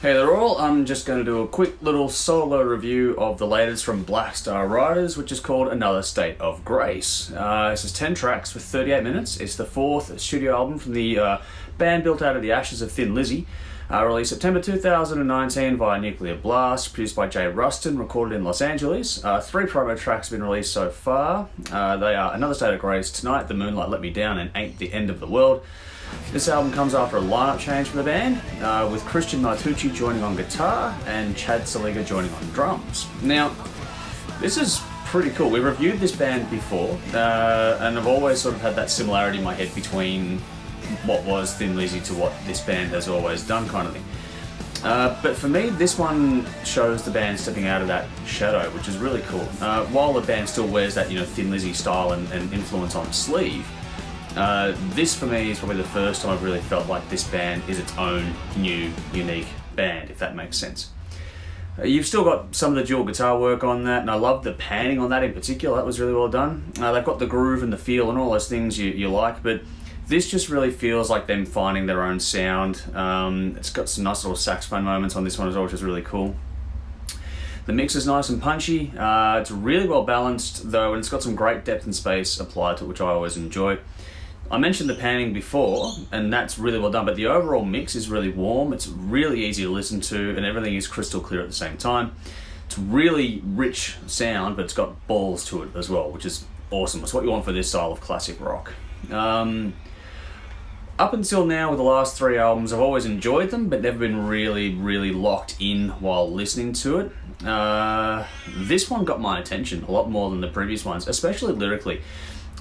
Hey there all, I'm just going to do a quick little solo review of the latest from Black Star Riders, which is called Another State of Grace. This is 10 tracks for 38 minutes. It's the fourth studio album from the band built out of the ashes of Thin Lizzy. Released September 2019 via Nuclear Blast, produced by Jay Ruston, recorded in Los Angeles. 3 promo tracks have been released so far. They are Another State of Grace, Tonight, The Moonlight Let Me Down, and Ain't the End of the World. This album comes after a lineup change for the band, with Christian Martucci joining on guitar and Chad Saliga joining on drums. Now, this is pretty cool. We reviewed this band before, and I've always sort of had that similarity in my head between what was Thin Lizzy to what this band has always done, kind of thing. But for me, this one shows the band stepping out of that shadow, which is really cool. While the band still wears that, Thin Lizzy style and influence on the sleeve, this for me is probably the first time I've really felt like this band is its own new, unique band, if that makes sense. You've still got some of the dual guitar work on that, and I love the panning on that in particular. That was really well done. They've got the groove and the feel and all those things you like, but this just really feels like them finding their own sound. It's got some nice little saxophone moments on this one as well, which is really cool. The mix is nice and punchy. It's really well balanced though, and it's got some great depth and space applied to it, which I always enjoy. I mentioned the panning before, and that's really well done, but the overall mix is really warm. It's really easy to listen to, and everything is crystal clear at the same time. It's really rich sound, but it's got balls to it as well, which is awesome. It's what you want for this style of classic rock. Up until now, with the last 3 albums, I've always enjoyed them, but never been really, really locked in while listening to it. This one got my attention a lot more than the previous ones, especially lyrically.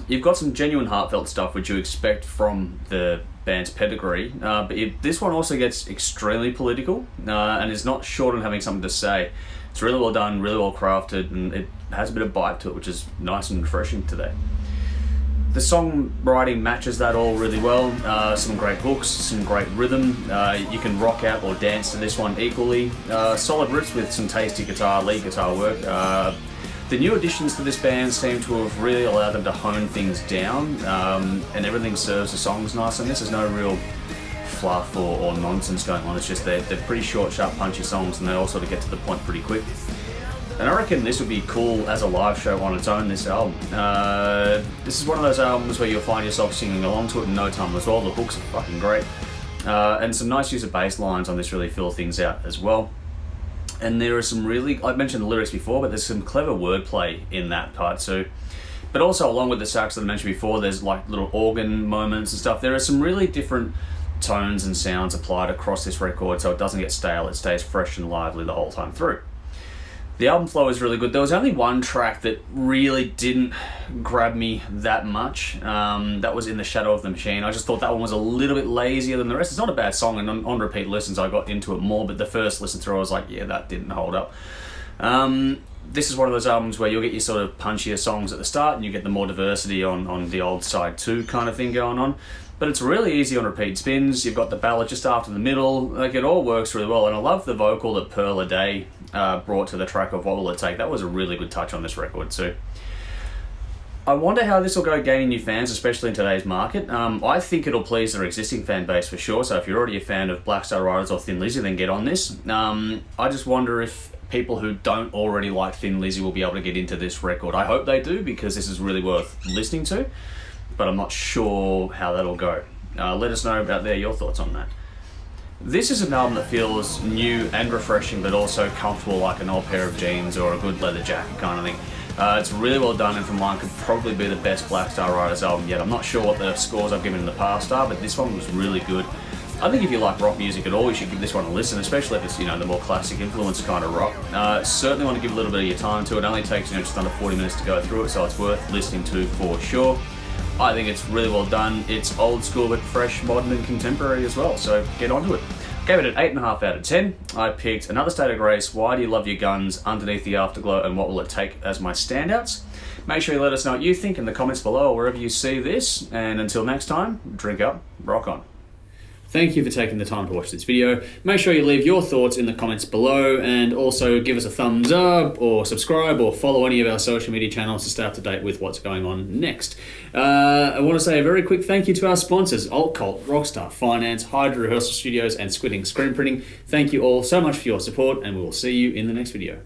You've got some genuine heartfelt stuff which you expect from the band's pedigree, but this one also gets extremely political and is not short on having something to say. It's really well done, really well crafted, and it has a bit of bite to it, which is nice and refreshing today. The songwriting matches that all really well. Some great hooks, some great rhythm. You can rock out or dance to this one equally. Solid riffs with some tasty lead guitar work. The new additions to this band seem to have really allowed them to hone things down, and everything serves the songs nice, and this is no real fluff or nonsense going on. It's just they're pretty short, sharp, punchy songs, and they all sort of get to the point pretty quick. And I reckon this would be cool as a live show on its own, this album. This is one of those albums where you'll find yourself singing along to it in no time as well. The hooks are fucking great. And some nice use of bass lines on this really fill things out as well. And there are some really, I mentioned the lyrics before, but there's some clever wordplay in that part too. But also along with the sax that I mentioned before, there's like little organ moments and stuff. There are some really different tones and sounds applied across this record, so it doesn't get stale, it stays fresh and lively the whole time through. The album flow is really good. There was only one track that really didn't grab me that much. That was In the Shadow of the Machine. I just thought that one was a little bit lazier than the rest. It's not a bad song, and on repeat listens I got into it more, but the first listen through I was like, yeah, that didn't hold up. This is one of those albums where you'll get your sort of punchier songs at the start, and you get the more diversity on the old side too kind of thing going on. But it's really easy on repeat spins. You've got the ballad just after the middle. Like, it all works really well, and I love the vocal that Pearl a Day brought to the track of What Will It Take. That was a really good touch on this record too. I wonder how this will go gaining new fans, especially in today's market. I think it'll please their existing fan base for sure, so if you're already a fan of Black Star Riders or Thin Lizzy, then get on this. I just wonder if people who don't already like Thin Lizzy will be able to get into this record. I hope they do, because this is really worth listening to, but I'm not sure how that'll go. Let us know about your thoughts on that. This is an album that feels new and refreshing, but also comfortable, like an old pair of jeans or a good leather jacket kind of thing. It's really well done, and for mine could probably be the best Black Star Riders album yet. I'm not sure what the scores I've given in the past are, but this one was really good. I think if you like rock music at all, you should give this one a listen, especially if it's, the more classic influence kind of rock. Certainly want to give a little bit of your time to it. It only takes, just under 40 minutes to go through it, so it's worth listening to for sure. I think it's really well done. It's old school but fresh, modern and contemporary as well, so get onto it. Gave it an 8.5 out of 10. I picked Another State of Grace, Why Do You Love Your Guns, Underneath the Afterglow, and What Will It Take as my standouts. Make sure you let us know what you think in the comments below or wherever you see this, and until next time, drink up, rock on. Thank you for taking the time to watch this video. Make sure you leave your thoughts in the comments below, and also give us a thumbs up or subscribe or follow any of our social media channels to stay up to date with what's going on next. I want to say a very quick thank you to our sponsors, Alt Cult, Rockstar Finance, Hydra Rehearsal Studios, and Squidding Screen Printing. Thank you all so much for your support, and we will see you in the next video.